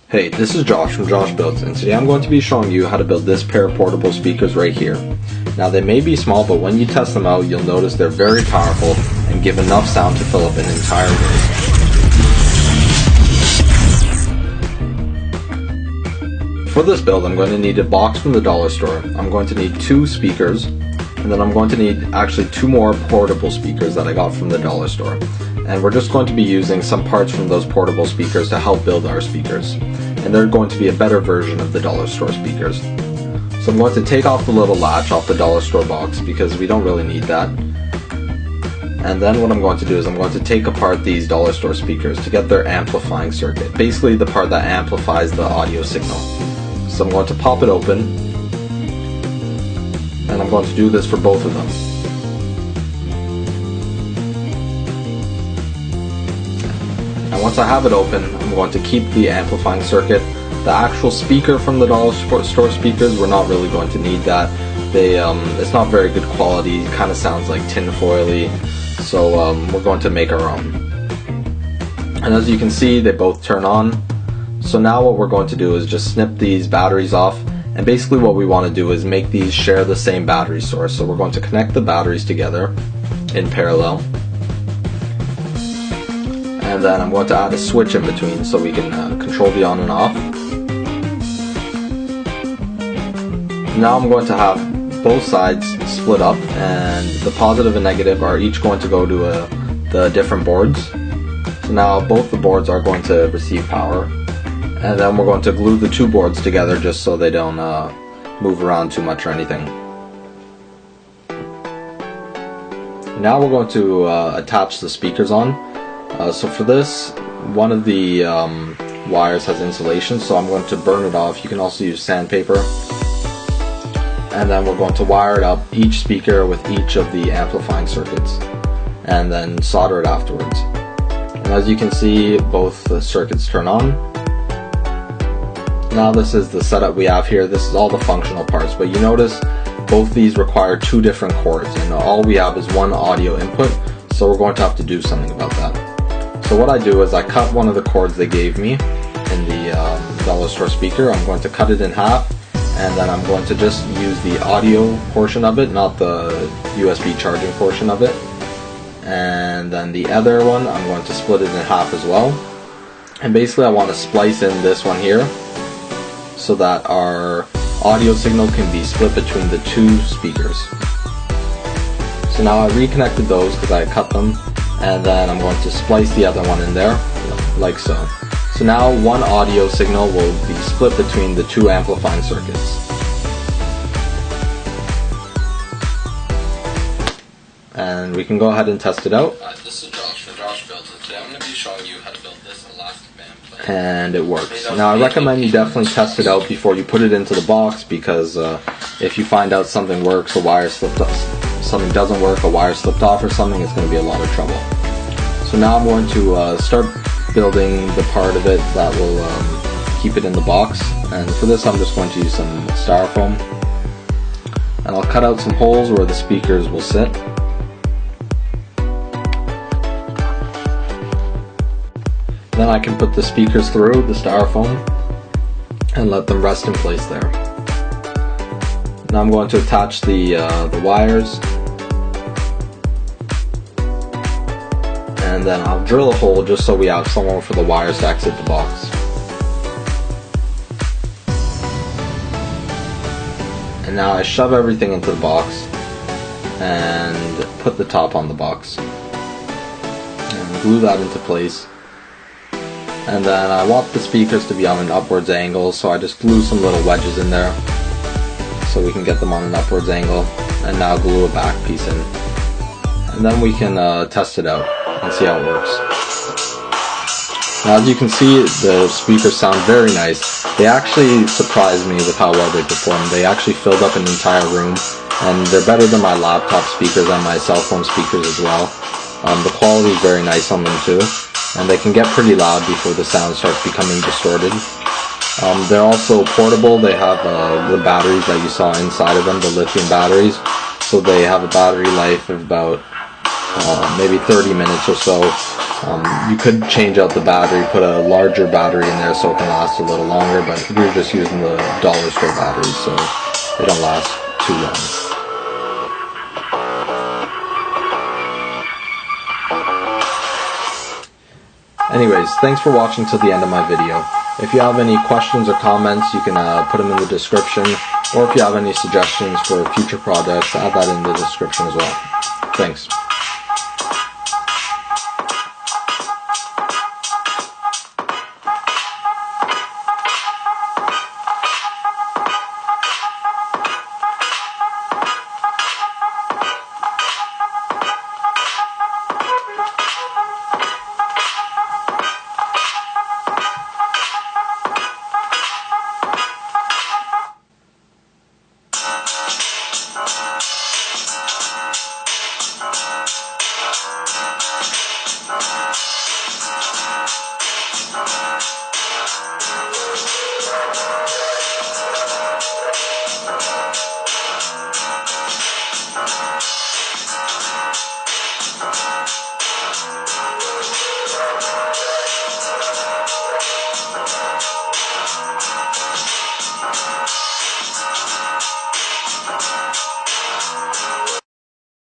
Hey, this is Josh from Josh Builds, and today I'm going to be showing you how to build this pair of portable speakers right here. Now they may be small, but when you test them out, you'll notice they're very powerful and give enough sound to fill up an entire room. For this build, I'm going to need a box from the dollar store. I'm going to need 2 speakers, and then I'm going to need actually 2 more portable speakers that I got from the dollar store. And we're just going to be using some parts from those portable speakers to help build our speakers. And they're going to be a better version of the dollar store speakers. So I'm going to take off the little latch off the dollar store box because we don't really need that. And then what I'm going to do is I'm going to take apart these dollar store speakers to get their amplifying circuit. Basically the part that amplifies the audio signal. So I'm going to pop it open. And I'm going to do this for both of them. And once I have it open, I'm going to keep the amplifying circuit. The actual speaker from the dollar store speakers, we're not really going to need that. It's not very good quality. It kind of sounds like tin-foily. So we're going to make our own. And as you can see, they both turn on. So now what we're going to do is just snip these batteries off. And basically what we want to do is make these share the same battery source. So we're going to connect the batteries together in parallel. And then I'm going to add a switch in between so we can control the on and off. Now I'm going to have both sides split up, and the positive and negative are each going to go to the different boards. So now both the boards are going to receive power. And then we're going to glue the 2 boards together just so they don't move around too much or anything. Now we're going to attach the speakers on. So for this, one of the wires has insulation, so I'm going to burn it off. You can also use sandpaper. And then we're going to wire it up, each speaker with each of the amplifying circuits, and then solder it afterwards. And as you can see, both the circuits turn on. Now this is the setup we have here. This is all the functional parts, but you notice both these require 2 different cords, and all we have is 1 audio input, so we're going to have to do something about that. So what I do is I cut one of the cords they gave me in the dollar store speaker. I'm going to cut it in half, and then I'm going to just use the audio portion of it, not the USB charging portion of it. And then the other one, I'm going to split it in half as well. And basically I want to splice in this one here so that our audio signal can be split between the 2 speakers. So now I reconnected those because I cut them. And then I'm going to splice the other one in there, like so. So now 1 audio signal will be split between the 2 amplifying circuits. And we can go ahead and test it out. This is Josh from Josh Builds, and today I'm going to be showing you how to build this elastic band plate. And it works. Now I recommend you definitely test it out before you put it into the box, because if you find out something works, a wire slipped off, something doesn't work, a wire slipped off or something, it's going to be a lot of trouble. So now I'm going to start building the part of it that will keep it in the box. And for this I'm just going to use some styrofoam. And I'll cut out some holes where the speakers will sit. Then I can put the speakers through the styrofoam and let them rest in place there. Now I'm going to attach the wires, and then I'll drill a hole just so we have somewhere for the wires to exit the box. And now I shove everything into the box and put the top on the box and glue that into place. And then I want the speakers to be on an upwards angle, so I just glue some little wedges in there so we can get them on an upwards angle, and now glue a back piece in. And then we can test it out and see how it works. Now as you can see, the speakers sound very nice. They actually surprised me with how well they perform. They actually filled up an entire room, and they're better than my laptop speakers and my cell phone speakers as well. The quality is very nice on them too, and they can get pretty loud before the sound starts becoming distorted. They're also portable. They have the batteries that you saw inside of them, the lithium batteries. So they have a battery life of about maybe 30 minutes or so. You could change out the battery, put a larger battery in there so it can last a little longer, but we're just using the dollar store batteries, so they don't last too long. Anyways, thanks for watching till the end of my video. If you have any questions or comments, you can put them in the description, or if you have any suggestions for future projects, add that in the description as well. Thanks.